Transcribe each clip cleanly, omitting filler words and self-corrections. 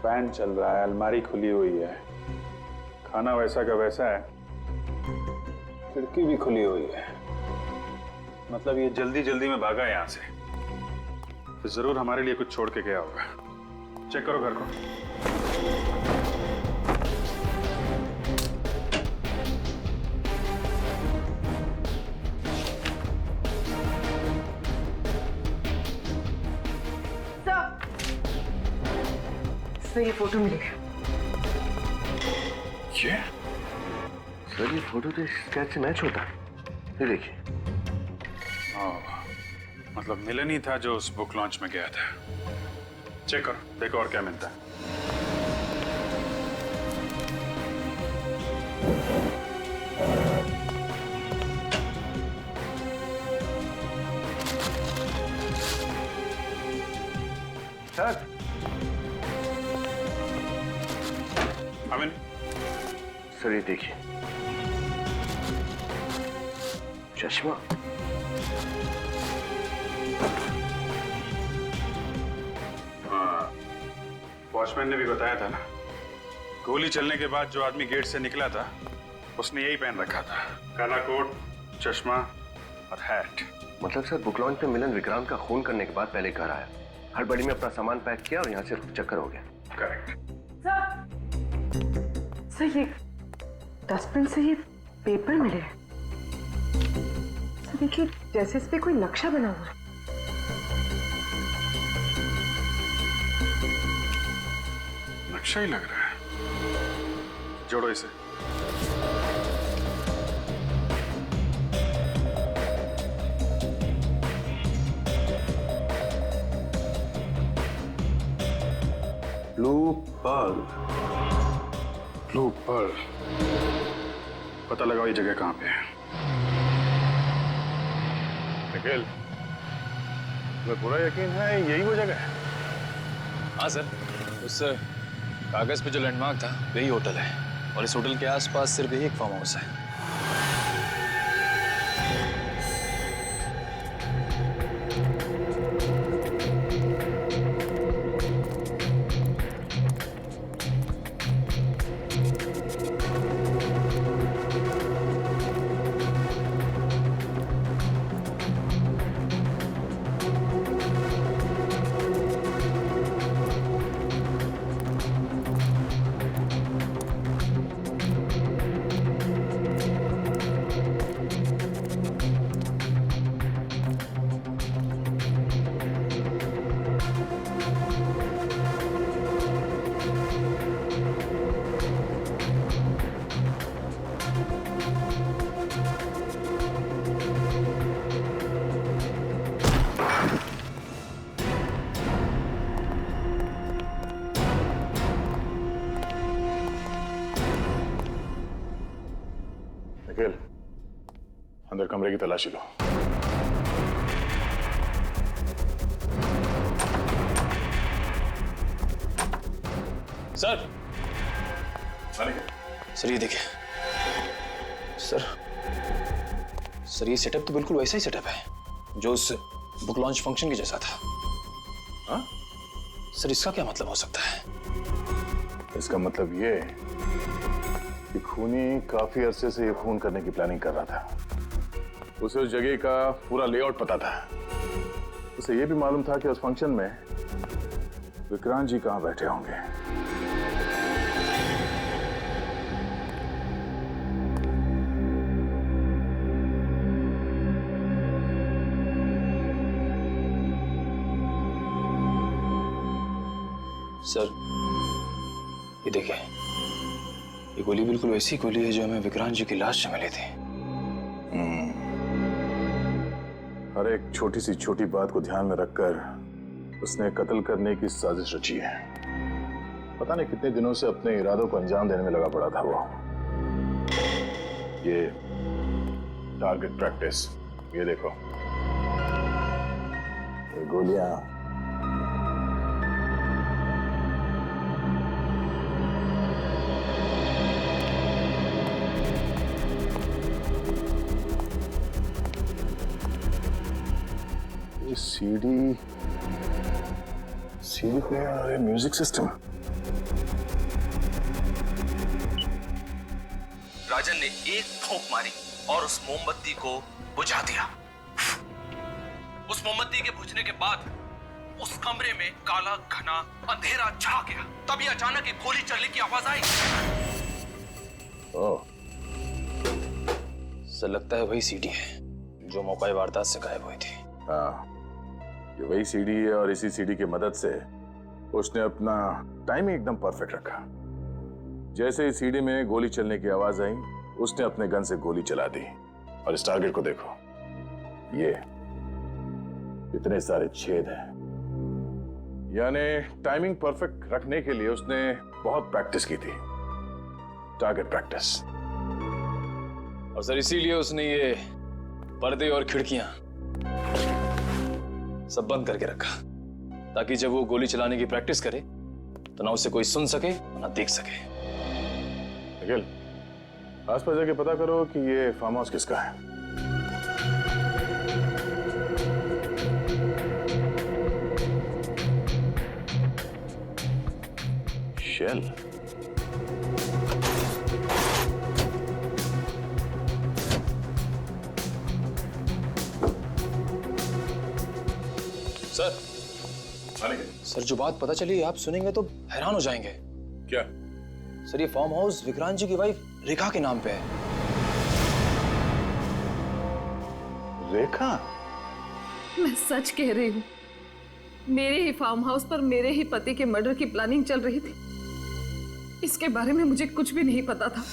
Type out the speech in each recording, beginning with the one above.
Fan चल रहा है, अलमारी खुली हुई है, खाना वैसा का वैसा है, खिड़की भी खुली हुई है। मतलब ये जल्दी जल्दी में भागा यहां से, तो जरूर हमारे लिए कुछ छोड़ के गया होगा। चेक करो घर को। सर ये फोटो मिलेगा। ये सर ये फोटो तो स्केच से मैच होता है। ये देखिए। मतलब मिलन ही था जो उस बुक लॉन्च में गया था। चेक करो, देखो और क्या मिलता है। सर अमिन, सर ये देखिए चश्मा। हाँ, वॉचमैन ने भी बताया था ना, गोली चलने के बाद जो आदमी गेट से निकला था उसने यही पहन रखा था, काला कोट, चश्मा और हैट। मतलब सर बुक लॉन्च पे मिलन विक्रांत का खून करने के बाद पहले घर आया, हड़बड़ी में अपना सामान पैक किया और यहाँ से चक्कर हो गया। करेक्ट। सर ये डस्टबिन से ये पेपर मिले हैं। सर देखिए जैसे इस पे कोई नक्शा बना हुआ है। नक्शा ही लग रहा है। जोड़ो इसे। Blue pearl. Blue pearl. पता लगाओ ये जगह कहाँ पे है। निखिल, तुम्हें पूरा यकीन है यही वो जगह है? हाँ सर, उस कागज पे जो लैंडमार्क था वही होटल है और इस होटल के आसपास सिर्फ यही एक फार्म हाउस है। निखिल, अंदर कमरे की तलाशी लो। सर, सर ये देखिए। सर ये सेटअप तो बिल्कुल वैसा ही सेटअप है जो उस बुक लॉन्च फंक्शन के जैसा था। हाँ? सर इसका क्या मतलब हो सकता है? इसका मतलब ये कि खूनी काफी अरसे से ये खून करने की प्लानिंग कर रहा था। उसे उस जगह का पूरा लेआउट पता था। उसे ये भी मालूम था कि उस फंक्शन में विक्रांत जी कहां बैठे होंगे। सर ये देखिए, ये गोली बिल्कुल वैसी गोली है जो हमें विक्रांत जी की लाश से मिली थी। हर एक छोटी सी छोटी बात को ध्यान में रखकर उसने कत्ल करने की साजिश रची है। पता नहीं कितने दिनों से अपने इरादों को अंजाम देने में लगा पड़ा था वो। ये टारगेट प्रैक्टिस, ये देखो, ये गोलियां सीडी प्लेयर और म्यूजिक सिस्टम। मैंने एक फूंक मारी और उस मोमबत्ती को बुझा दिया। उस मोमबत्ती के बुझने के बाद उस कमरे में काला घना अंधेरा छा गया। तभी अचानक एक गोली चलने की आवाज आई। ओह, सर लगता है वही सीडी है जो मौका वारदात से गायब हुई थी। हाँ, ये वही सीडी है और इसी सीडी की मदद से उसने अपना टाइमिंग एकदम परफेक्ट रखा। जैसे ही सीडी में गोली चलने की आवाज आई, उसने अपने गन से गोली चला दी। और इस टारगेट को देखो, ये इतने सारे छेद हैं। यानी टाइमिंग परफेक्ट रखने के लिए उसने बहुत प्रैक्टिस की थी, टारगेट प्रैक्टिस। और सर इसीलिए उसने ये पर्दे और खिड़कियां सब बंद करके रखा, ताकि जब वो गोली चलाने की प्रैक्टिस करे तो ना उसे कोई सुन सके ना देख सके। निखिल, आसपास जाके पता करो कि ये फार्म हाउस किसका है। शेल। सर जो बात पता चली आप सुनेंगे तो हैरान हो जाएंगे। क्या? सर ये फार्म हाउस विक्रांत जी की वाइफ रेखा के नाम पे है। रेखा? मैं सच कह रही हूँ, मेरे ही फार्म हाउस पर मेरे ही पति के मर्डर की प्लानिंग चल रही थी। इसके बारे में मुझे कुछ भी नहीं पता था।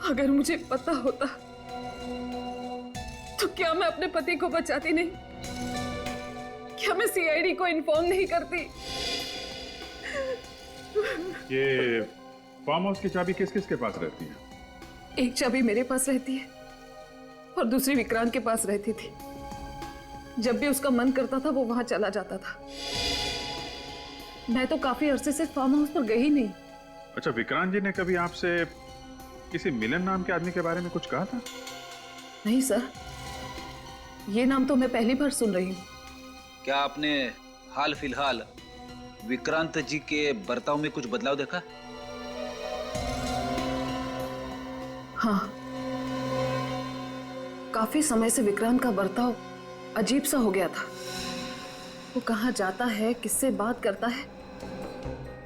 अगर मुझे पता होता तो क्या मैं अपने पति को बचाती नहीं? क्या मैं सीआईडी को इन्फॉर्म नहीं करती? ये फार्म हाउस की चाबी किस किस के पास रहती है? एक चाबी मेरे पास रहती है और दूसरी विक्रांत के पास रहती थी। जब भी उसका मन करता था वो वहां चला जाता था। मैं तो काफी अरसे से फार्म हाउस पर गई नहीं। अच्छा, विक्रांत जी ने कभी आपसे किसी मिलन नाम के आदमी के बारे में कुछ कहा था? नहीं सर, ये नाम तो मैं पहली बार सुन रही हूँ। क्या आपने हाल फिलहाल विक्रांत जी के बर्ताव में कुछ बदलाव देखा? हाँ, काफी समय से विक्रांत का बर्ताव अजीब सा हो गया था। वो कहाँ जाता है, किससे बात करता है,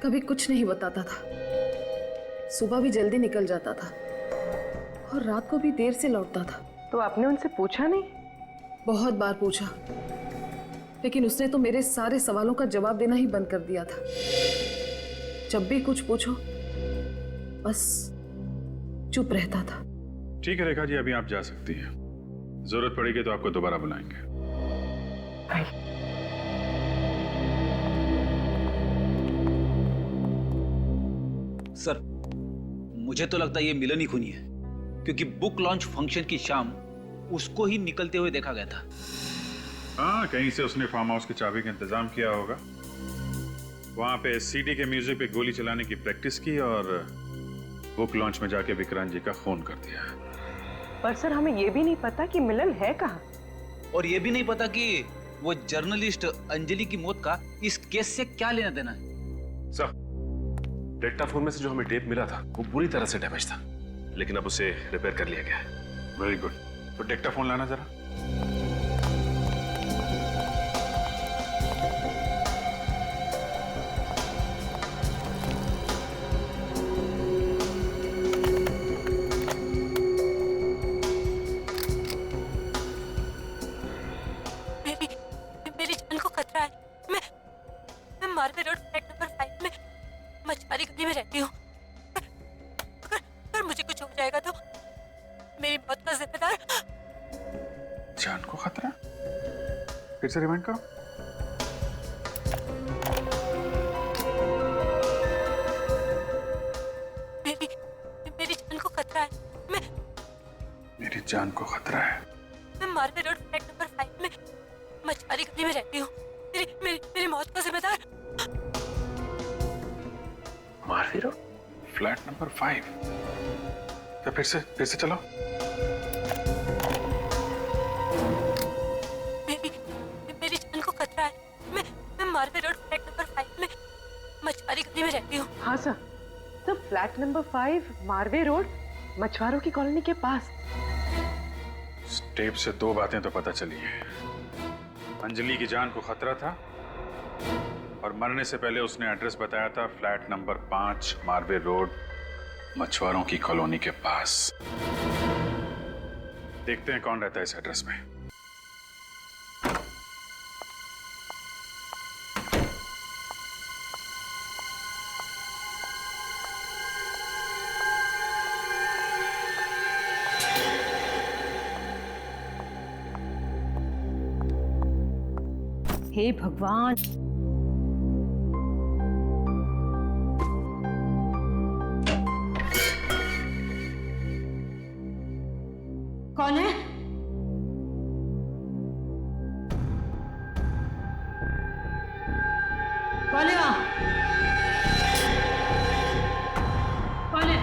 कभी कुछ नहीं बताता था। सुबह भी जल्दी निकल जाता था और रात को भी देर से लौटता था। तो आपने उनसे पूछा नहीं? बहुत बार पूछा, लेकिन उसने तो मेरे सारे सवालों का जवाब देना ही बंद कर दिया था। जब भी कुछ पूछो बस चुप रहता था। ठीक है रेखा जी, अभी आप जा सकती हैं। जरूरत पड़ेगी तो आपको दोबारा बुलाएंगे। सर, मुझे तो लगता है ये मिलन ही खूनी है, क्योंकि बुक लॉन्च फंक्शन की शाम उसको ही निकलते हुए देखा गया था। हाँ, कहीं से उसने फार्म हाउस की चाबी का इंतजाम किया होगा। वहां पे सीडी के म्यूजिक पे गोली चलाने की प्रैक्टिस की और बुक लॉन्च में जाके विक्रांत जी का खून कर दिया। पर सर हमें ये भी नहीं पता कि मिलन है कहाँ। और ये भी नहीं पता कि वो जर्नलिस्ट अंजलि की मौत का इस केस से क्या लेना देना है। सर, डेक्टाफोन में से जो हमें टेप मिला था वो बुरी तरह से डैमेज था, लेकिन अब उसे रिपेयर कर लिया गया है। Very good. तो डिक्टाफोन लाना जरा। मेरी जान को खतरा है। मैं मारवे रोड फ्लैट नंबर 5 में मछुआरी गली में रहती हूँ। अगर मुझे कुछ हो जाएगा तो मेरी मौत का जिम्मेदार। जान को खतरा? फिर से रिमाइंड करो। मेरी जान को खतरा है। मेरी जान को खतरा है। मैं मारवे रोड फ्लैट नंबर 5 में मछुआरी गली में रहती हूँ। मेरी मौत का जिम्मेदार। मारवी रोड फ्लैट नंबर 5। तो फिर से चलो। मछुआरी गली में रहती हूँ। हाँ सर, तो फ्लैट नंबर 5 मारवे रोड, मछुआरों की कॉलोनी के पास। इस टेप से 2 बातें तो पता चली हैं। अंजलि की जान को खतरा था और मरने से पहले उसने एड्रेस बताया था फ्लैट नंबर 5 मारवे रोड, मछुआरों की कॉलोनी के पास। देखते हैं कौन रहता है इस एड्रेस में। हे भगवान, कौन है? कौन है वहां? कौन है?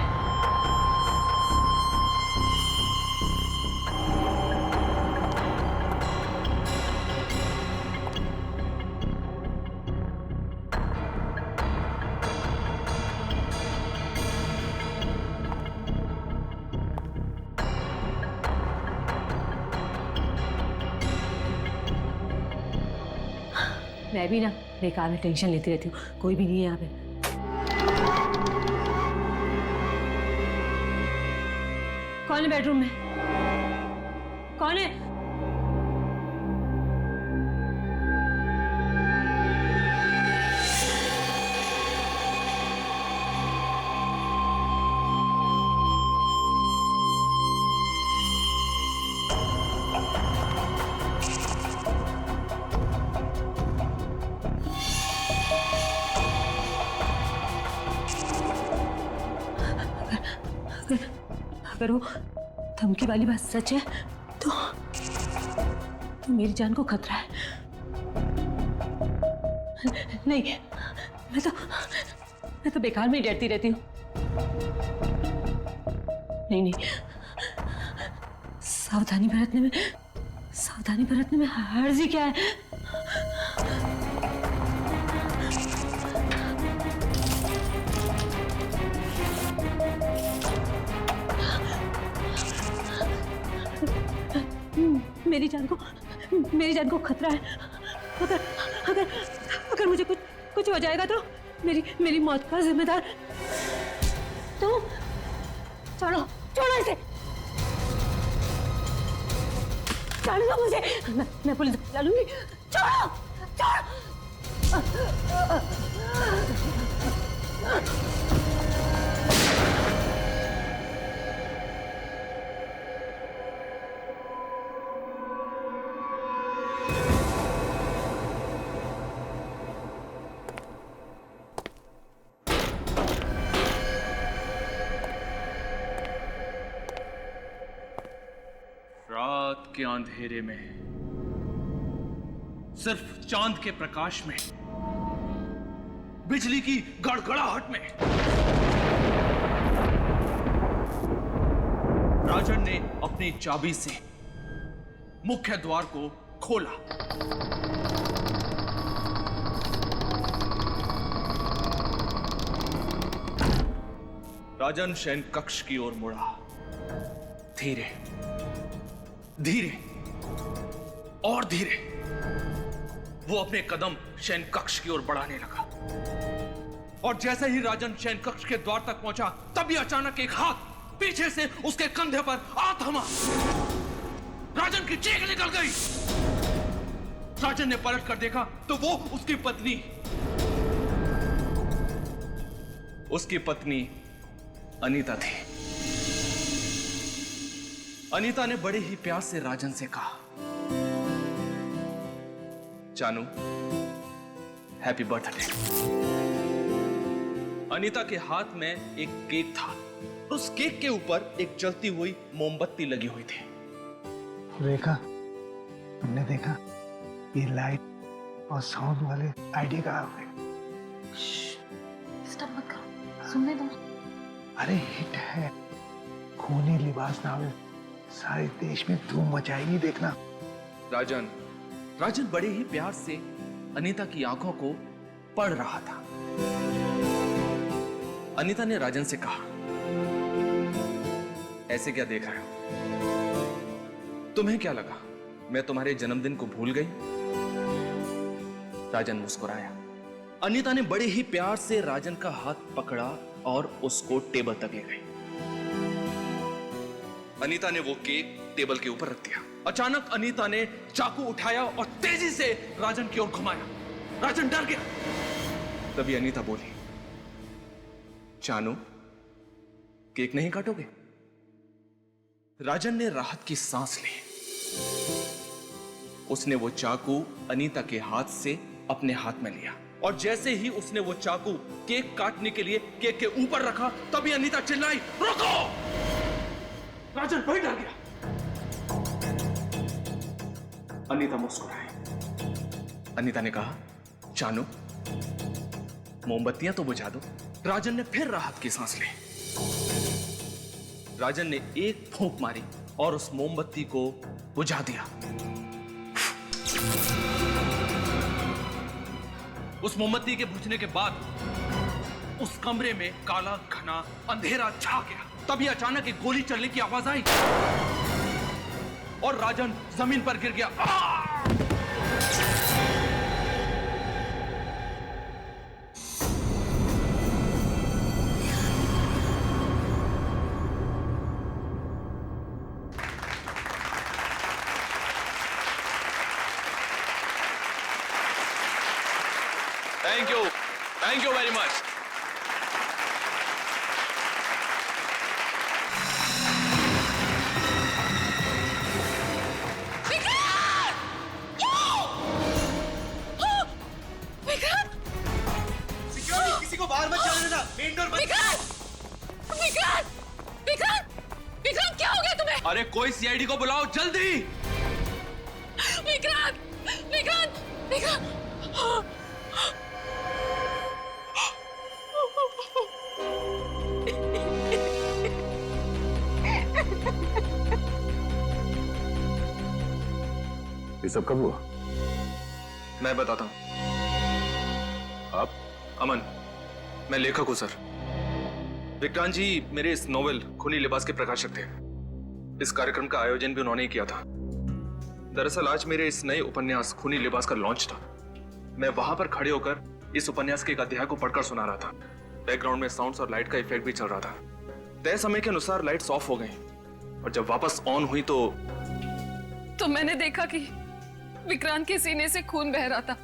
मैं भी ना बेकार में टेंशन लेती रहती हूँ, कोई भी नहीं है यहाँ पे। कौन है बेडरूम में? कौन है? अगर वो धमकी वाली बात सच है तो मेरी जान को खतरा है। नहीं, मैं तो बेकार में ही डरती रहती हूँ। नहीं, सावधानी बरतने में हर्ज ही क्या है। मेरी जान को खतरा है। अगर मुझे कुछ हो जाएगा तो मेरी मौत का जिम्मेदार तुम। छोड़ो इसे, छोड़ दो मुझे, मैं पुलिस बुला लूंगी। छोड़ो। रात के अंधेरे में सिर्फ चांद के प्रकाश में, बिजली की गड़गड़ाहट में राजन ने अपनी चाबी से मुख्य द्वार को खोला। राजन शयन कक्ष की ओर मुड़ा। धीरे धीरे और धीरे वो अपने कदम शयन कक्ष की ओर बढ़ाने लगा और जैसे ही राजन शयन कक्ष के द्वार तक पहुंचा तभी अचानक एक हाथ पीछे से उसके कंधे पर आ थमा। राजन की चीख निकल गई। राजन ने पलट कर देखा तो वो उसकी पत्नी अनीता थी। अनीता ने बड़े ही प्यार से राजन से कहा, जानू, हैप्पी बर्थडे। अनीता के हाथ में एक केक था। उस केक के ऊपर एक जलती हुई मोमबत्ती लगी हुई थी। रेखा, तुमने देखा ये लाइट और साउंड वाले आईडी कहाँ हुए? डिस्टर्ब मत करो, सुनने दो। अरे हिट है, खूनी लिबास नावल सारे देश में धूम मचाएगी, देखना। राजन बड़े ही प्यार से अनीता की आंखों को पढ़ रहा था। अनीता ने राजन से कहा, ऐसे क्या देख रहे हो? तुम्हें क्या लगा मैं तुम्हारे जन्मदिन को भूल गई? राजन मुस्कुराया। अनीता ने बड़े ही प्यार से राजन का हाथ पकड़ा और उसको टेबल तक ले गई। अनीता ने वो केक टेबल के ऊपर रख दिया। अचानक अनीता ने चाकू उठाया और तेजी से राजन की ओर घुमाया। राजन डर गया। तभी अनीता बोली, चानू, केक नहीं काटोगे? राजन ने राहत की सांस ली। उसने वो चाकू अनीता के हाथ से अपने हाथ में लिया और जैसे ही उसने वो चाकू केक काटने के लिए केक के ऊपर रखा, तभी अनीता चिल्लाई, रोको! राजन फिर डर गया। अनीता मुस्कुराई। अनीता ने कहा, चानू, मोमबत्तियां तो बुझा दो। राजन ने फिर राहत की सांस ली। राजन ने एक फूंक मारी और उस मोमबत्ती को बुझा दिया। उस मोमबत्ती के बुझने के बाद उस कमरे में काला घना अंधेरा छा गया। तभी अचानक एक गोली चलने की आवाज आई और राजन जमीन पर गिर गया। Thank you very much. किसी को बाहर मत जाने देना, मेन डोर बंद। विक्रांत! विक्रांत! विक्रांत, क्या हो गया तुम्हें? अरे कोई सीआईडी को बुलाओ जल्दी। विक्रांत! विक्रांत! विक्रांत! ये सब कब हुआ? मैं बताता हूं। आप? अमन, मैं लेखक हूं सर। विक्रांत जी मेरे इस नोवेल खूनी लिबास के प्रकाशक थे। इस कार्यक्रम का आयोजन भी उन्होंने ही किया था। दरअसल आज मेरे इस नए उपन्यास खूनी लिबास का लॉन्च था। मैं वहां पर खड़े होकर इस उपन्यास के एक अध्याय को पढ़कर सुना रहा था। बैकग्राउंड में साउंड्स और लाइट का इफेक्ट भी चल रहा था। तय समय के अनुसार लाइट्स ऑफ हो गई और जब वापस ऑन हुई तो मैंने देखा कि विक्रांत के सीने से खून बह रहा था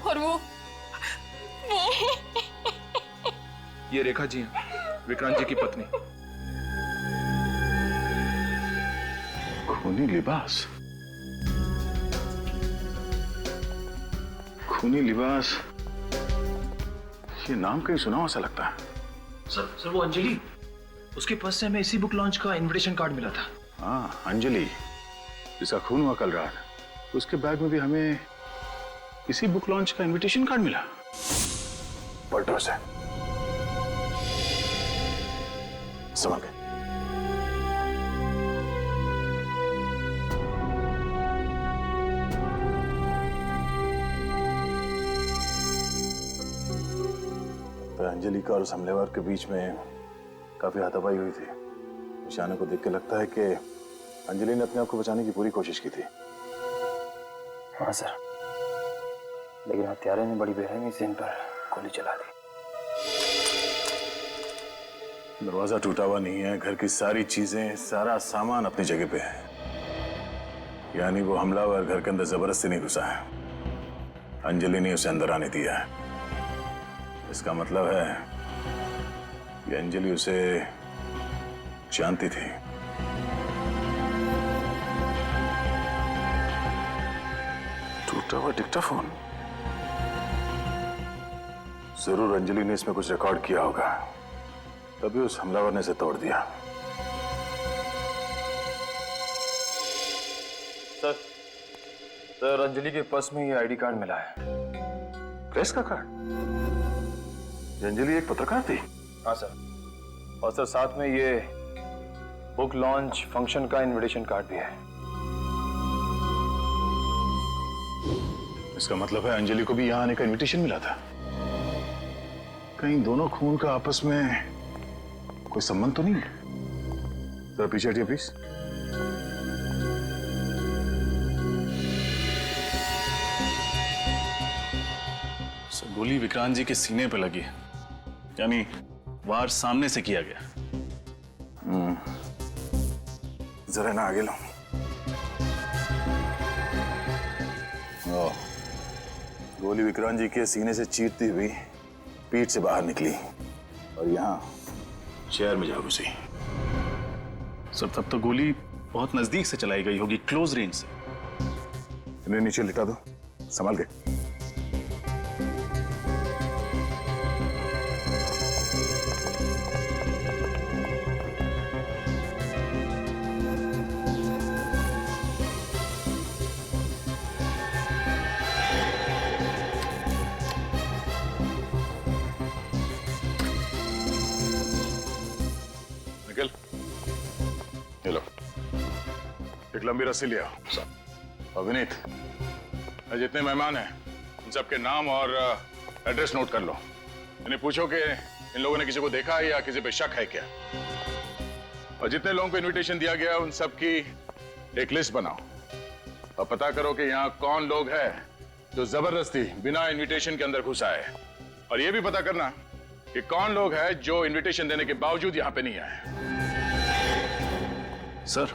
और वो ये रेखा जी हैं, विक्रांत जी की पत्नी। खूनी लिबास? खूनी लिबास, ये नाम कहीं सुना ऐसा लगता है। सर वो अंजलि, उसके पास से हमें इसी बुक लॉन्च का इनविटेशन कार्ड मिला था। हाँ, अंजलि, जिसका खून हुआ कल रात, उसके बैग में भी हमें इसी बुक लॉन्च का इनविटेशन कार्ड मिला। पलटो से समझ गए। तो अंजलि का और उस हमलेवार के बीच में काफी हाथापाई हुई थी। निशाने को देख के लगता है कि अंजलि ने अपने आप को बचाने की पूरी कोशिश की थी। हाँ सर, लेकिन हत्यारे ने बड़ी बेरहमी से इन पर गोली चला दी। दरवाजा टूटा हुआ नहीं है, घर की सारी चीजें, सारा सामान अपनी जगह पे है। यानी वो हमलावर घर के अंदर जबरदस्ती नहीं घुसा है, अंजलि ने उसे अंदर आने दिया है। इसका मतलब है कि अंजलि उसे जानती थी। टूटा हुआ डिक्टाफोन, जरूर अंजलि ने इसमें कुछ रिकॉर्ड किया होगा, तभी उस हमलावर ने इसे तोड़ दिया। सर अंजलि के पर्स में ये आईडी कार्ड मिला है। प्रेस का कार्ड? अंजलि एक पत्रकार थी? हाँ सर, और सर साथ में ये बुक लॉन्च फंक्शन का इनविटेशन कार्ड भी है। इसका मतलब है अंजलि को भी यहां आने का इनविटेशन मिला था। कहीं दोनों खून का आपस में कोई संबंध तो नहीं है? जरा पीछे हटिए प्लीज। गोली विक्रांत जी के सीने पे लगी है, यानी वार सामने से किया गया। जरा ना आगे लो। गोली विक्रांत जी के सीने से चीरती हुई पीठ से बाहर निकली और यहाँ चेयर में जा घुसी। सर तब तो गोली बहुत नजदीक से चलाई गई होगी, क्लोज रेंज से। इन्हें नीचे लिटा दो, संभाल के। निकल, ये लो, एक लंबी रस्सी लिया। और विनीत, जितने मेहमान हैं उन सबके नाम और एड्रेस नोट कर लो। इन्हें पूछो कि इन लोगों ने किसी को देखा है या किसी पे शक है क्या। और जितने लोगों को इनविटेशन दिया गया उन सब की एक लिस्ट बनाओ और पता करो कि यहाँ कौन लोग हैं जो जबरदस्ती बिना इनविटेशन के अंदर घुसा है। और ये भी पता करना कि कौन लोग हैं जो इनविटेशन देने के बावजूद यहाँ पे नहीं आए। सर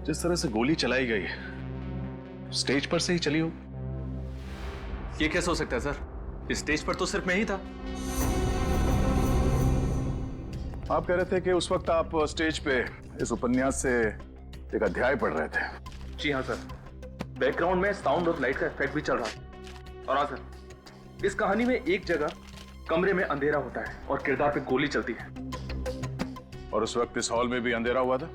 जिस तरह से गोली चलाई गई है, स्टेज पर से ही चली हो। ये कैसे हो सकता है सर? इस स्टेज पर तो सिर्फ मैं ही था। आप कह रहे थे कि उस वक्त आप स्टेज पे इस उपन्यास से एक अध्याय पढ़ रहे थे। जी हाँ सर, बैकग्राउंड में साउंड और लाइट का इफेक्ट भी चल रहा है। और हाँ सर, इस कहानी में एक जगह कमरे में अंधेरा होता है और किरदार पे गोली चलती है। और उस वक्त इस हॉल में भी अंधेरा हुआ था।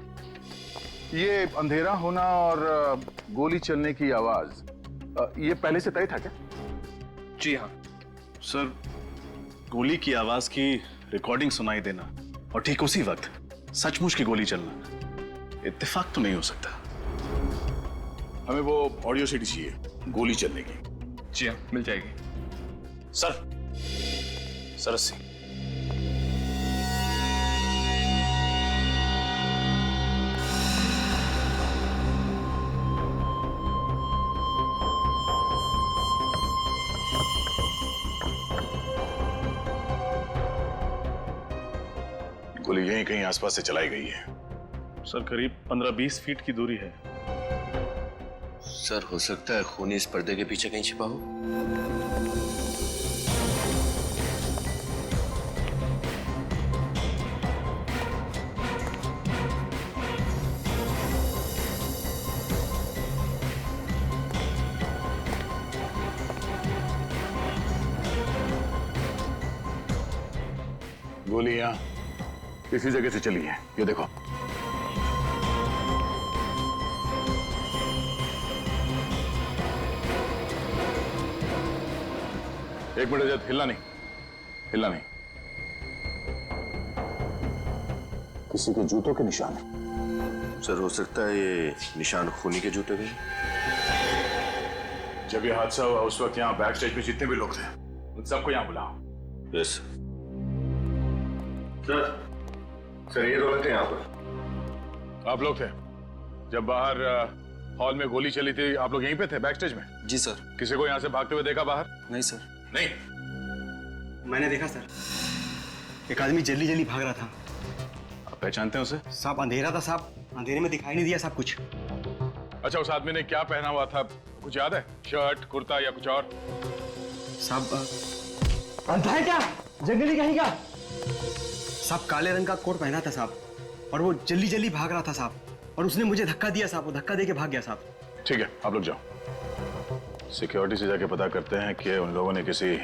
ये अंधेरा होना और गोली चलने की आवाज ये पहले से तय था क्या? जी हाँ सर, गोली की आवाज की रिकॉर्डिंग सुनाई देना और ठीक उसी वक्त सचमुच की गोली चलना इत्तेफाक तो नहीं हो सकता। हमें वो ऑडियो सीडी चाहिए गोली चलने की। जी हाँ, मिल जाएगी। सर, सरसी गोली यहीं कहीं आसपास से चलाई गई है। सर करीब 15-20 फीट की दूरी है। सर हो सकता है खूनी इस पर्दे के पीछे कहीं छिपा हो। गोली यहाँ इसी जगह से चली है, ये देखो। एक मिनट जब हिलना नहीं, हिलना नहीं। किसी के जूतों के निशान है। सर हो सकता है ये निशान खूनी के जूते के। जब ये हादसा हुआ उस वक्त यहाँ बैक स्टेज पे जितने भी लोग थे उन सबको यहाँ बुलाओ। यस सर ये लोग थे यहाँ पर। आप लोग थे जब बाहर हॉल में गोली चली थी, आप लोग यहीं पे थे बैक स्टेज में? जी सर। किसी को यहाँ से भागते हुए देखा बाहर? नहीं सर। नहीं? मैंने देखा सर, एक आदमी जल्दी जल्दी भाग रहा था। आप पहचानते हैं उसे? साहब अंधेरा था साहब, अंधेरे में दिखाई नहीं दिया साहब कुछ। अच्छा, उस आदमी ने क्या पहना हुआ था कुछ याद है? शर्ट, कुर्ता या कुछ और? साहब अंधा है क्या, जंगली कहीं का? साहब काले रंग का कोट पहना था साहब, और वो जल्दी जल्दी भाग रहा था साहब, और उसने मुझे धक्का दिया साहब, वो धक्का दे के भाग गया साहब। ठीक है, आप लोग जाओ। सिक्योरिटी से जाके पता करते हैं कि उन लोगों ने किसी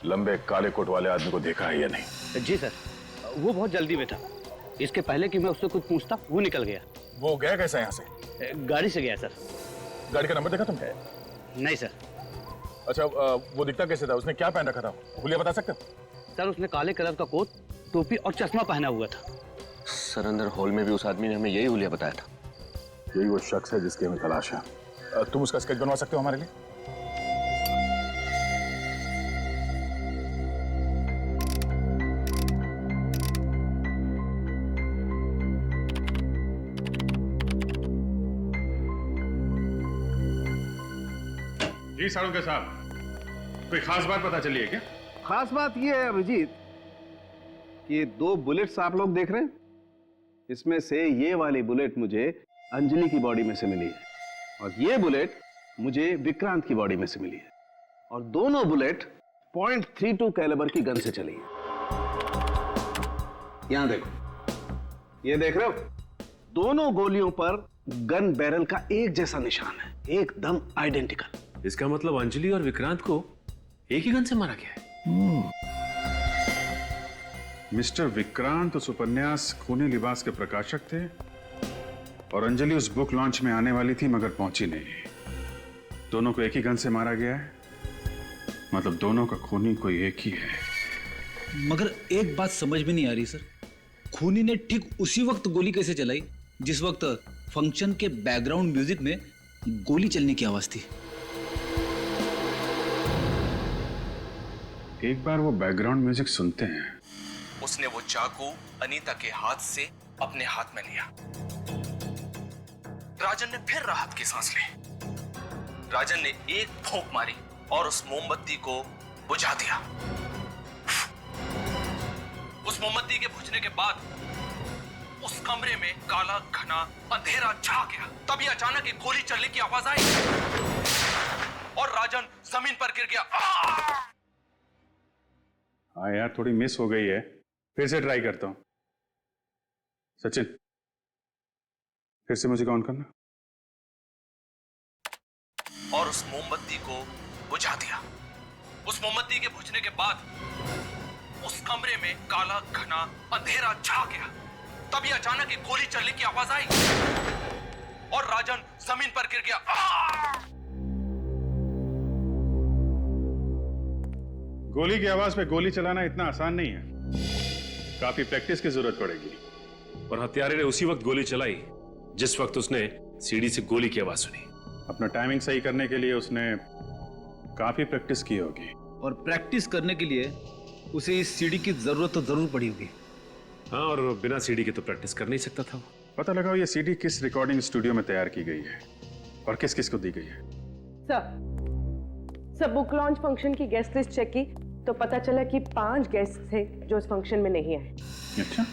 लंबे काले कोट वाले आदमी को देखा है या नहीं। जी सर, वो बहुत जल्दी में था। इसके पहले कि मैं उससे कुछ पूछता वो निकल गया। वो गया कैसे यहाँ से? गाड़ी से गया सर। गाड़ी का नंबर देखा तुमने? नहीं सर। अच्छा, वो दिखता कैसे था? उसने क्या पहन रखा था? हुलिया बता सकते हो? सर उसने काले कलर का कोट, टोपी और चश्मा पहना हुआ था। सर अंदर हॉल में भी उस आदमी ने हमें यही हुलिया बताया था। यही वो शख्स है जिसकी हमें तलाश है। तुम उसका स्केच बनवा सकते हो हमारे लिए? जी साळुंके साहब, कोई खास बात पता चली है क्या? खास बात यह है अभिजीत कि 2 बुलेट्स आप लोग देख रहे हैं, इसमें से ये वाली बुलेट मुझे अंजलि की बॉडी में से मिली है और ये बुलेट मुझे विक्रांत की बॉडी में से मिली है और दोनों बुलेट .32 कैलिबर की गन से चली है। यहां देखो, ये देख रहे हो, दोनों गोलियों पर गन बैरल का एक जैसा निशान है, एकदम आइडेंटिकल। इसका मतलब अंजलि और विक्रांत को एक ही गन से मारा गया है। मिस्टर विक्रांत उस उपन्यास खूनी लिबास के प्रकाशक थे और अंजलि उस बुक लॉन्च में आने वाली थी मगर पहुंची नहीं। दोनों को एक ही गन से मारा गया है, मतलब दोनों का खूनी कोई एक ही है। मगर एक बात समझ में नहीं आ रही सर, खूनी ने ठीक उसी वक्त गोली कैसे चलाई जिस वक्त फंक्शन के बैकग्राउंड म्यूजिक में गोली चलने की आवाज थी? एक बार वो बैकग्राउंड म्यूजिक सुनते हैं। उसने वो चाकू अनीता के हाथ से अपने हाथ में लिया। राजन ने फिर राहत की सांस ली। राजन ने एक फूंक मारी और उस मोमबत्ती को बुझा दिया। उस मोमबत्ती के बुझने के बाद उस कमरे में काला घना अंधेरा छा गया। तभी अचानक एक गोली चलने की आवाज आई और राजन जमीन पर गिर गया। हाँ यार, थोड़ी मिस हो गई है, फिर से ट्राई करता हूं। सचिन, फिर से मुझे ऑन करना। और उस मोमबत्ती को बुझा दिया। उस मोमबत्ती के बुझने के बाद उस कमरे में काला घना अंधेरा छा गया। तभी अचानक एक गोली चलने की आवाज आई और राजन जमीन पर गिर गया। गोली की आवाज पे गोली चलाना इतना आसान नहीं है, काफी प्रैक्टिस की जरूरत पड़ेगी। और हत्यारे ने उसी वक्त गोली चलाई जिस वक्त उसने सीढ़ी से गोली की आवाज सुनी। अपना टाइमिंग सही करने के लिए उसने काफी प्रैक्टिस की होगी। और प्रैक्टिस करने के लिए उसे इस सीढ़ी की जरूरत तो जरूर पड़ी होगी। हाँ, और बिना सीढ़ी के तो प्रैक्टिस कर नहीं सकता था। पता लगाओ ये सीडी किस रिकॉर्डिंग स्टूडियो में तैयार की गई है और किस किस को दी गई है। सर, बुक लॉन्च फंक्शन की गेस्ट लिस्ट चेक की तो पता चला कि 5 गेस्ट थे जो इस फंक्शन में नहीं आए। अच्छा,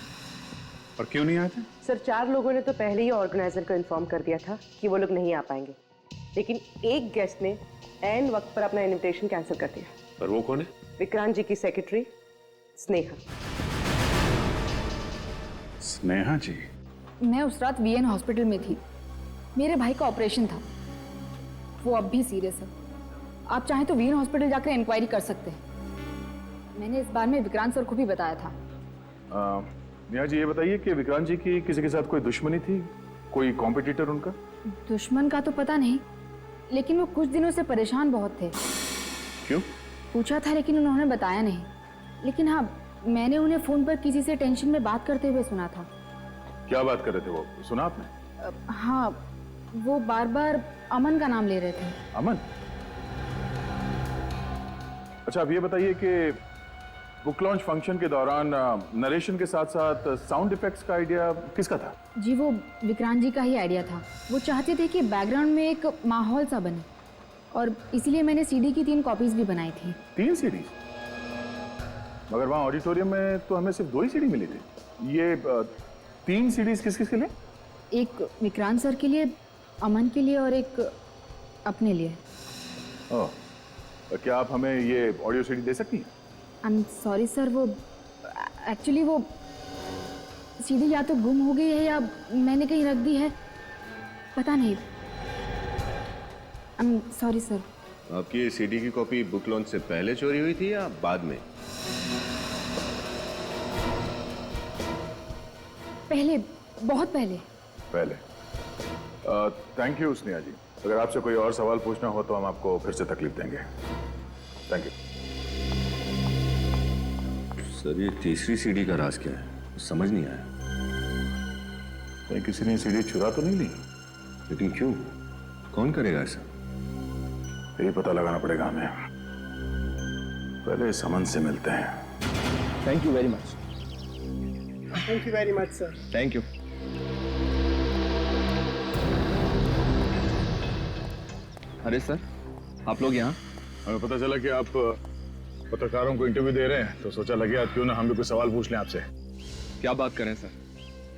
और क्यों नहीं आए थे? सर, 4 लोगों ने तो पहले ही ऑर्गेनाइजर को इन्फॉर्म कर दिया था कि वो लोग नहीं आ पाएंगे, लेकिन एक गेस्ट ने एन वक्त पर अपना इनविटेशन कैंसिल कर दिया। और वो कौन है? विक्रांत जी की सेक्रेटरी स्नेहा। स्नेहा जी? मैं उस रात वीएन हॉस्पिटल में थी, मेरे भाई का ऑपरेशन था, वो अब भी सीरियस है। आप चाहें तो वीएन हॉस्पिटल जाकर इंक्वायरी कर सकते हैं। मैंने इस बारे में विक्रांत सर को भी बताया था। नेहा जी, ये बताइए कि विक्रांत जी की किसी के साथ कोई दुश्मनी थी, कोई कॉम्पिटिटर उनका? दुश्मन का तो पता नहीं, लेकिन वो कुछ दिनों से परेशान बहुत थे। क्यों? पूछा था लेकिन उन्होंने बताया नहीं। लेकिन हाँ, मैंने उन्हें फोन पर किसी से टेंशन में बात करते हुए सुना था। क्या बात कर रहे थे वो, सुना आपने? हाँ, वो बार बार अमन का नाम ले रहे थे। अमन? अच्छा, अब ये बताइए कि बुक लॉन्च फंक्शन के दौरान नरेशन के साथ साथ साउंड इफेक्ट्स का आइडिया किसका था? जी, वो विक्रांत जी का ही आइडिया था। वो चाहते थे कि बैकग्राउंड में एक माहौल सा बने और इसीलिए मैंने सीडी की 3 कॉपीज भी बनाई थी। 3 सीडीज? मगर वहाँ ऑडिटोरियम में तो हमें सिर्फ 2 ही सीडी मिली थी। ये 3 सीडीज किस किस के लिए? एक विक्रांत सर के लिए, अमन के लिए और एक अपने लिए। ओह, क्या आप हमें ये ऑडियो सीडी दे सकती हैं? आई एम सॉरी सर, वो एक्चुअली वो सीडी या तो गुम हो गई है या मैंने कहीं रख दी है, पता नहीं। I am sorry sir. आपकी सीडी की कॉपी बुक लॉन्च से पहले चोरी हुई थी या बाद में? पहले, बहुत पहले। पहले। थैंक यू स्नेहा जी। अगर आपसे कोई और सवाल पूछना हो तो हम आपको फिर से तकलीफ देंगे। Thank you. सर, ये तीसरी सीडी का राज क्या है, समझ नहीं आया। कहीं किसी ने सीडी चुरा तो नहीं ली? लेकिन क्यों, कौन करेगा ऐसा? यही पता लगाना पड़ेगा हमें। पहले इस अमन से मिलते हैं। Thank you very much. Thank you very much sir. Thank you. अरे सर, आप लोग यहाँ? हमें पता चला कि आप पत्रकारों को इंटरव्यू दे रहे हैं, तो सोचा लगे आज क्यों ना हम भी कुछ सवाल पूछ लें आपसे। क्या बात करें सर,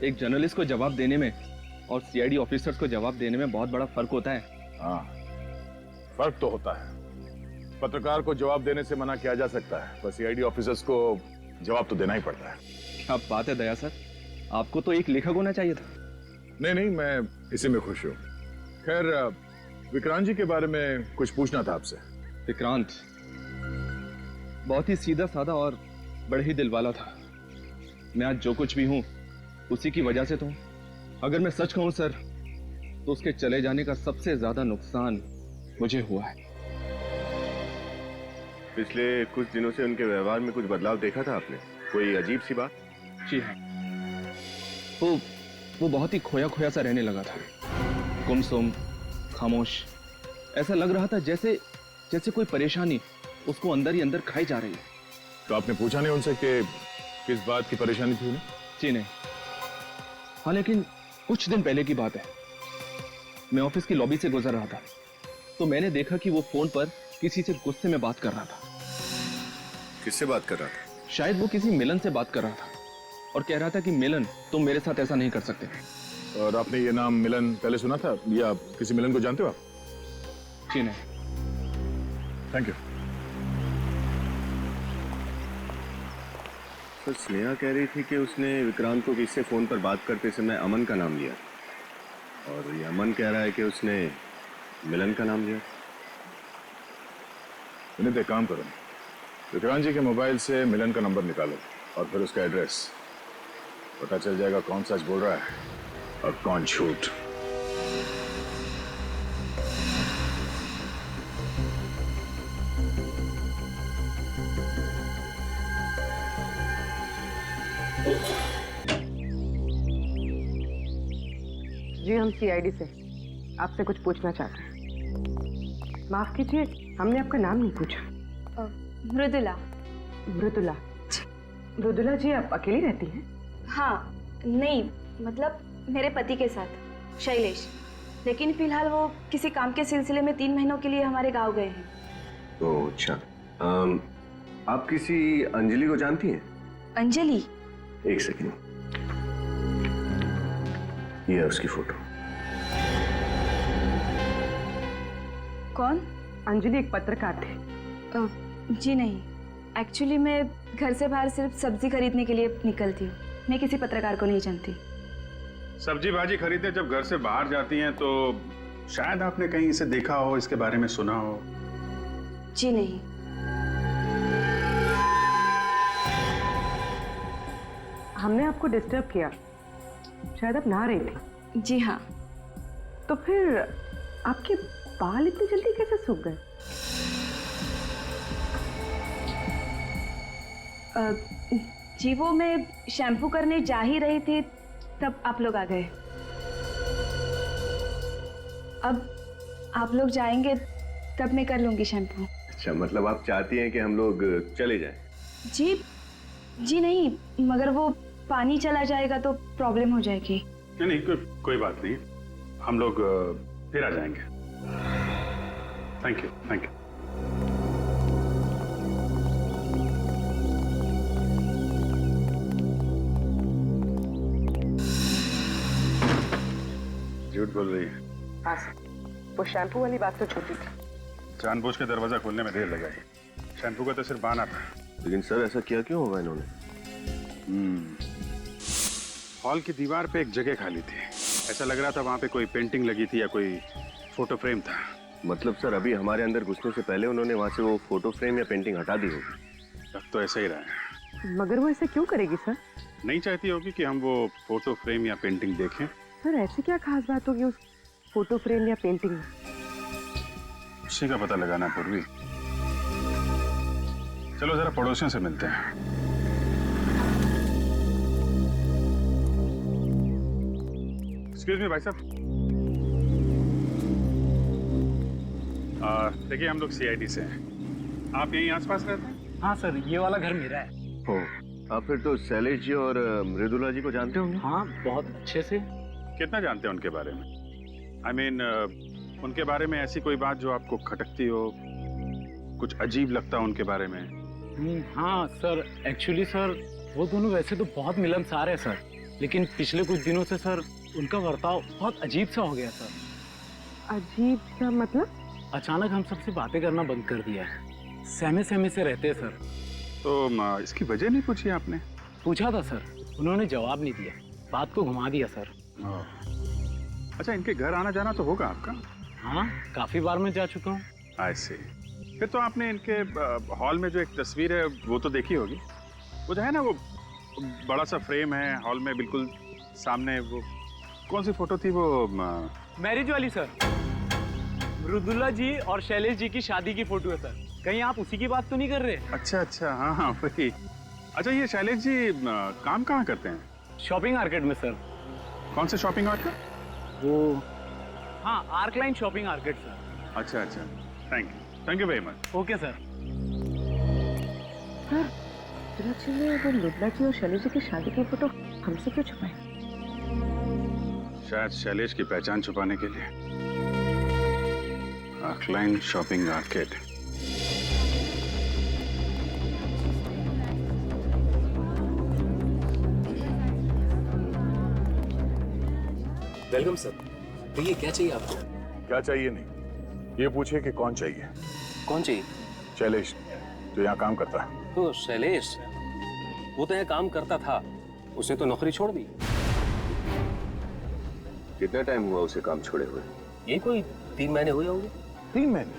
एक जर्नलिस्ट को जवाब देने में और सीआईडी ऑफिसर्स को जवाब देने में बहुत बड़ा फर्क होता है। हाँ, फर्क तो होता है। पत्रकार को जवाब देने से मना किया जा सकता है, पर सीआईडी ऑफिसर्स को जवाब तो देना ही पड़ता है। क्या बात है दया सर, आपको तो एक लेखक होना चाहिए था। नहीं, मैं इसी में खुश हूँ। खैर, विक्रांत जी के बारे में कुछ पूछना था आपसे। विक्रांत बहुत ही सीधा साधा और बड़े ही दिल वाला था। मैं आज जो कुछ भी हूँ उसी की वजह से तो हूँ। अगर मैं सच कहूँ सर, तो उसके चले जाने का सबसे ज्यादा नुकसान मुझे हुआ है। पिछले कुछ दिनों से उनके व्यवहार में कुछ बदलाव देखा था आपने? कोई अजीब सी बात? जी हाँ, वो बहुत ही खोया खोया सा रहने लगा था, गुमसुम, खामोश। ऐसा लग रहा था जैसे कोई परेशानी उसको अंदर ही अंदर खाई जा रही है। तो आपने पूछा नहीं उनसे कि किस बात की परेशानी थी उन्हें? जी नहीं। हाँ, लेकिन कुछ दिन पहले की बात है। मैं ऑफिस की लॉबी से गुजर रहा था, तो मैंने देखा कि वो फोन पर किसी से गुस्से में बात कर रहा था। किससे बात कर रहा था? शायद वो किसी मिलन से बात कर रहा था और कह रहा था कि मिलन, तुम मेरे साथ ऐसा नहीं कर सकते। और आपने ये नाम मिलन पहले सुना था या किसी मिलन को जानते हो आप? जी नहीं। Thank you. तो स्नेहा कह रही थी कि उसने विक्रांत को किससे फोन पर बात करते समय अमन का नाम लिया, और ये अमन कह रहा है कि उसने मिलन का नाम लिया। इन्हें एक काम करो, विक्रांत जी के मोबाइल से मिलन का नंबर निकालो और फिर उसका एड्रेस। पता चल जाएगा कौन सच बोल रहा है और कौन झूठ। जी, हम सीआईडी से आपसे कुछ पूछना चाहते हैं। माफ कीजिए, हमने आपका नाम नहीं पूछा। मृदुला। मृदुला? मृदुला जी, आप अकेली रहती हैं? हाँ, नहीं मतलब मेरे पति के साथ, शैलेश। लेकिन फिलहाल वो किसी काम के सिलसिले में 3 महीनों के लिए हमारे गांव गए हैं। ओह अच्छा। आप किसी अंजलि को जानती हैं? अंजलि? एक सेकंड, ये है उसकी फोटो। कौन? अंजलि एक पत्रकार थे। जी नहीं, एक्चुअली मैं घर से बाहर सिर्फ सब्जी खरीदने के लिए निकलती हूँ। मैं किसी पत्रकार को नहीं जानती। सब्जी भाजी खरीदने जब घर से बाहर जाती हैं तो शायद आपने कहीं इसे देखा हो, इसके बारे में सुना हो। जी नहीं। हमने आपको डिस्टर्ब किया, शायद आप नहा रही थी। जी हाँ। तो फिर आपके बाल इतनी जल्दी कैसे सूख गए? जी वो मैं शैम्पू करने जा ही रही थी, तब आप लोग आ गए। अब आप लोग जाएंगे तब मैं कर लूंगी शैम्पू। अच्छा, मतलब आप चाहती हैं कि हम लोग चले जाएं? जी नहीं, मगर वो पानी चला जाएगा तो प्रॉब्लम हो जाएगी। नहीं, कोई बात नहीं, हम लोग फिर आ जाएंगे। Thank you, thank you. झूठ बोल रही है। हाँ सर, वो शैम्पू वाली बात तो छोटी थी। जानबूझ के दरवाजा खोलने में देर लगाई। शैम्पू का तो सिर्फ बहाना था। लेकिन सर ऐसा किया क्यों होगा इन्होंने? हॉल की दीवार पे एक जगह खाली थी। ऐसा लग रहा था वहां पे कोई पेंटिंग लगी थी या कोई फोटो फ्रेम था। मतलब सर अभी हमारे अंदर घुसने से पहले उन्होंने वहां से वो फोटो फ्रेम या पेंटिंग हटा दी होगी। तब तो ऐसा ही रहा है। मगर वो ऐसे क्यों करेगी सर? नहीं चाहती होगी कि हम वो फोटो फ्रेम या पेंटिंग देखें। सर ऐसी क्या खास बात होगी उस फोटो फ्रेम या पेंटिंग में? उसी का पता लगाना पूर्वी। चलो जरा पड़ोसियों से मिलते हैं। एक्सक्यूज मी भाई साहब। देखिए हम लोग सीआईडी से हैं। आप यहीं आसपास रहते हैं? हाँ सर, ये वाला घर मेरा है। हो, आप फिर तो शैलेश जी और मृदुला जी को जानते होंगे? हाँ, बहुत अच्छे से। कितना जानते हैं उनके बारे में? I mean, उनके बारे में ऐसी कोई बात जो आपको खटकती हो, कुछ अजीब लगता हो उनके बारे में? हाँ सर, एक्चुअली सर वो दोनों वैसे तो बहुत मिलनसार है सर, लेकिन पिछले कुछ दिनों से सर उनका बर्ताव बहुत अजीब सा हो गया सर। अजीब सा मतलब? अचानक हम सबसे बातें करना बंद कर दिया है, सहमे सहमे से रहते हैं सर। तो इसकी वजह नहीं पूछी आपने? पूछा था सर, उन्होंने जवाब नहीं दिया, बात को घुमा दिया सर। अच्छा, इनके घर आना जाना तो होगा आपका? हाँ, काफी बार मैं जा चुका हूँ। I see। फिर तो आपने इनके हॉल में जो एक तस्वीर है वो तो देखी होगी, वो जो है ना, वो बड़ा सा फ्रेम है हॉल में बिल्कुल सामने, वो कौन सी फोटो थी वो? मैरिज वाली सर, मृदुला जी और शैलेश जी की शादी की फोटो है सर। कहीं आप उसी की बात तो नहीं कर रहे? अच्छा अच्छा, हाँ हाँ वही। अच्छा, ये शैलेश जी काम कहाँ करते हैं? शॉपिंग आर्केड में सर। कौन से शॉपिंग आर्केड? वो हाँ, arc line shopping arcade sir. अच्छा अच्छा, thank you very much. Okay sir. Sir ने वो मृदुला जी और शैलेश जी की शादी की फोटो हमसे क्यों छुपाई? शायद शैलेश की पहचान छुपाने के लिए। Arc line shopping arcade. Welcome sir. तो ये क्या चाहिए आपको? क्या चाहिए नहीं, ये पूछे कि कौन चाहिए। कौन चाहिए? शैलेश, जो यहाँ काम करता है। तो शैलेश, वो तो यहाँ काम करता था, उसने तो नौकरी छोड़ दी। कितना टाइम हुआ उसे काम छोड़े हुए? ये कोई 3 महीने हुए होंगे। 3 महीने?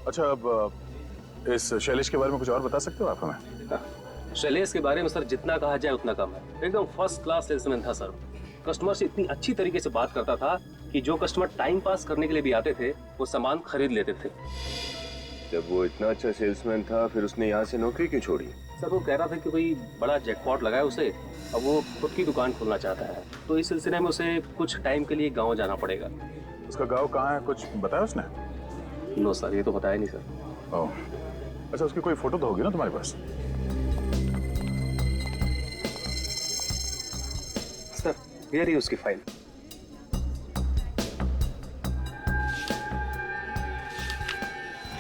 अच्छा, अब इस शैलेश के बारे में कुछ और बता सकते हो आप हमें? शैलेश के बारे में सर जितना कहा जाए उतना कम है। एकदम फर्स्ट क्लास सेल्समैन था सर। कस्टमर से इतनी अच्छी तरीके से बात करता था कि जो कस्टमर टाइम पास करने के लिए भी आते थे वो सामान खरीद लेते थे। जब वो इतना अच्छा सेल्समैन था, फिर उसने यहाँ से नौकरी क्यों छोड़ी? सर वो कह रहा था कि कोई बड़ा जैकपॉट लगा है उसे, अब वो खुद की दुकान खोलना चाहता है, तो इस सिलसिले में उसे कुछ टाइम के लिए गाँव जाना पड़ेगा। उसका गाँव कहाँ है, कुछ बताया उसने? नो सर, ये तो बताया नहीं सर। ओह, अच्छा, उसकी कोई फोटो तो होगी ना तुम्हारे पास? सर ये रही उसकी फाइल।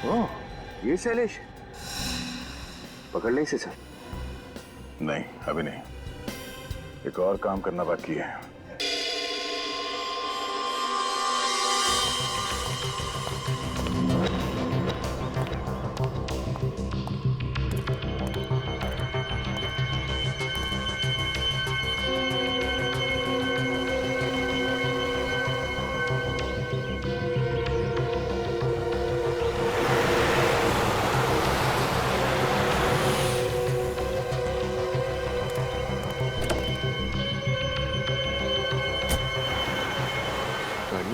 ओह, ये शैलेश पकड़ ले इसे सर। नहीं, अभी नहीं, एक और काम करना बाकी है।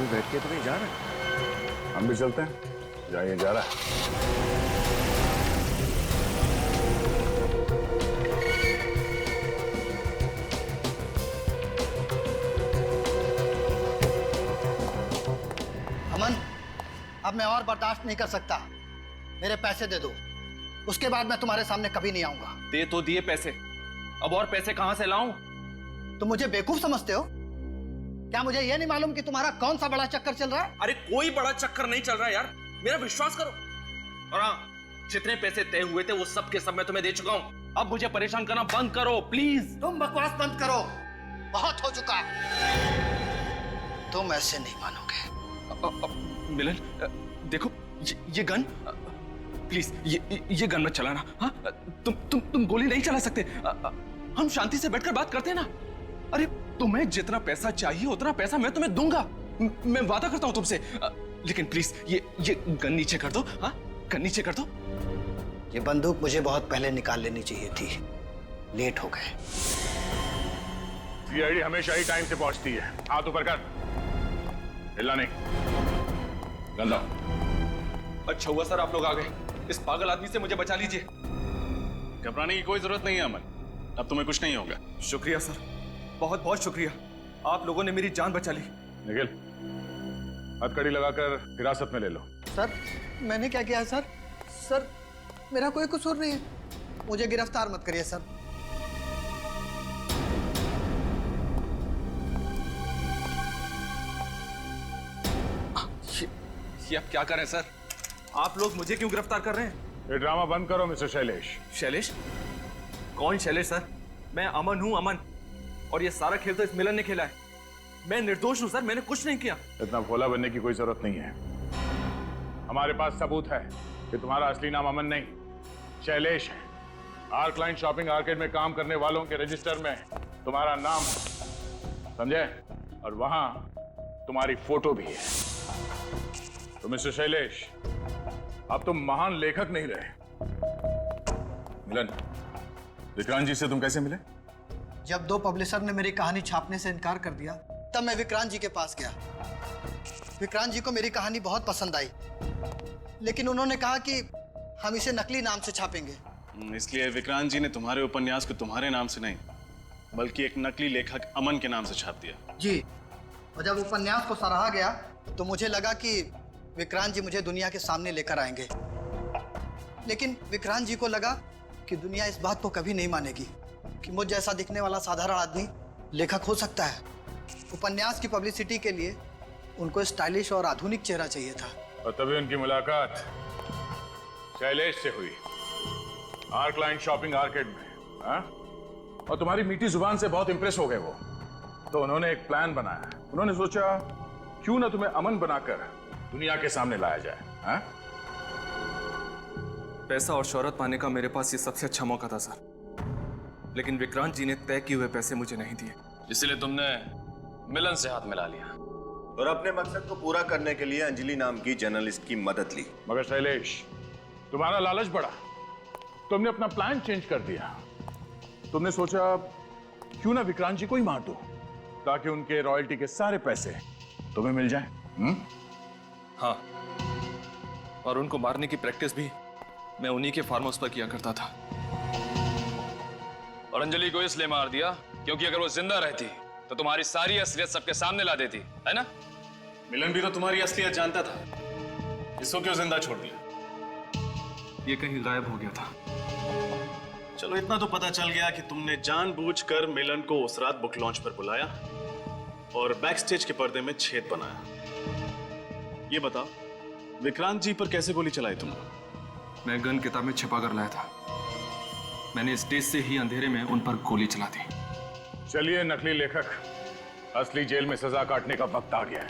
बैठ के तो नहीं जा रहा? हम भी चलते हैं, जाइए, जा रहा है। अमन, अब मैं और बर्दाश्त नहीं कर सकता। मेरे पैसे दे दो, उसके बाद मैं तुम्हारे सामने कभी नहीं आऊंगा। दे तो दिए पैसे, अब और पैसे कहां से लाऊं? तुम मुझे बेवकूफ समझते हो क्या? मुझे ये नहीं मालूम कि तुम्हारा कौन सा बड़ा चक्कर चल रहा है? अरे कोई बड़ा चक्कर नहीं चल रहा यार, मेरा विश्वास करो। और हाँ, जितने पैसे तय हुए थे वो सब के सब मैं तुम्हें दे चुका हूं। अब मुझे परेशान करना बंद करो प्लीज। तुम बकवास बंद करो, बहुत हो चुका। तुम ऐसे नहीं मानोगे। मिलन, देखो ये गन, प्लीज ये गन मत चलाना। हाँ, तुम गोली नहीं चला सकते। हम शांति से बैठकर बात करते हैं ना। अरे तुम्हें जितना पैसा चाहिए उतना पैसा मैं तुम्हें दूंगा, मैं वादा करता हूं तुमसे। लेकिन प्लीज ये गन नीचे कर दो। हाँ, गन नीचे कर दो। ये बंदूक मुझे बहुत पहले निकाल लेनी चाहिए थी, लेट हो गए। सीआईडी हमेशा ही टाइम से पहुंचती है। हाथ ऊपर कर, हिलना नहीं। गंदा। अच्छा हुआ सर आप लोग आ गए, इस पागल आदमी से मुझे बचा लीजिए। घबराने की कोई जरूरत नहीं है अमन, अब तुम्हें कुछ नहीं होगा। शुक्रिया सर, बहुत बहुत शुक्रिया, आप लोगों ने मेरी जान बचा ली। निखिल, हथकड़ी लगाकर हिरासत में ले लो। सर मैंने क्या किया है सर? सर मेरा कोई कसूर नहीं है, मुझे गिरफ्तार मत करिए सर। ये आप क्या कर रहे हैं सर? आप लोग मुझे क्यों गिरफ्तार कर रहे हैं? ये ड्रामा बंद करो मिस्टर शैलेश। शैलेश? कौन शैलेश सर? मैं अमन हूँ, अमन। और ये सारा खेल तो इस मिलन ने खेला है। मैं निर्दोष हूँ सर, मैंने कुछ नहीं किया। इतना भोला बनने की कोई जरूरत नहीं है। हमारे पास सबूत है कि तुम्हारा असली नाम अमन नहीं शैलेश है। आर्क लाइन शॉपिंग आर्केड में काम करने वालों के रजिस्टर में तुम्हारा नाम है, समझे? और वहां तुम्हारी फोटो भी है। तो मिस्टर शैलेश, अब तुम महान लेखक नहीं रहे। मिलन, विक्रांत जी से तुम कैसे मिले? जब दो पब्लिशर ने मेरी कहानी छापने से इनकार कर दिया तब मैं विक्रांत जी के पास गया। विक्रांत जी को मेरी कहानी बहुत पसंद आई, लेकिन उन्होंने कहा कि हम इसे नकली नाम से छापेंगे। इसलिए विक्रांत जी ने तुम्हारे उपन्यास को तुम्हारे नाम से नहीं, बल्कि एक नकली लेखक अमन के नाम से छाप दिया। जी, और जब उपन्यास को सराहा गया तो मुझे लगा कि विक्रांत जी मुझे दुनिया के सामने लेकर आएंगे, लेकिन विक्रांत जी को लगा कि दुनिया इस बात को कभी नहीं मानेगी कि मुझ जैसा दिखने वाला साधारण आदमी लेखक हो सकता है। उपन्यास की पब्लिसिटी के लिए उनको स्टाइलिश और आधुनिक चेहरा चाहिए था। और तभी उनकी मुलाकात शैलेश से हुई आर्क लाइन शॉपिंग आर्केड में। हाँ? और तुम्हारी मीठी जुबान से बहुत इंप्रेस हो गए वो। तो उन्होंने एक प्लान बनाया। उन्होंने सोचा क्यों ना तुम्हें अमन बनाकर दुनिया के सामने लाया जाए। हाँ? पैसा और शोहरत पाने का मेरे पास ये सबसे अच्छा मौका था सर, लेकिन विक्रांत जी ने तय किए हुए पैसे मुझे नहीं दिए। इसलिए तुमने मिलन से हाथ मिला लिया और अपने मकसद को पूरा करने के लिए अंजलि नाम की जर्नलिस्ट की मदद ली। मगर शैलेश, तुम्हारा लालच बढ़ा, तुमने अपना प्लान चेंज कर दिया। तुमने सोचा क्यों ना विक्रांत जी को ही मार दो ताकि उनके रॉयल्टी के सारे पैसे तुम्हें मिल जाएं। हाँ, और उनको मारने की प्रैक्टिस भी मैं उन्हीं के फार्म हाउस पर किया करता था। और अंजलि को इसलिए मार दिया क्योंकि अगर वो जिंदा रहती तो तुम्हारी सारी असलियत सबके सामने ला देती, है ना? मिलन भी तो तुम्हारी असलियत जानता था, इसको क्यों जिंदा छोड़ दिया? ये कहीं गायब हो गया था। चलो इतना तो पता चल गया कि तुमने जानबूझकर मिलन को उस रात बुक लॉन्च पर बुलाया और बैक स्टेज के पर्दे में छेद बनाया। ये बताओ, विक्रांत जी पर कैसे गोली चलाई तुमने? मैं गन किताब में छिपा कर लाया था। मैंने स्टेज से ही अंधेरे में उन पर गोली चला दी। चलिए नकली लेखक, असली जेल में सजा काटने का वक्त आ गया है।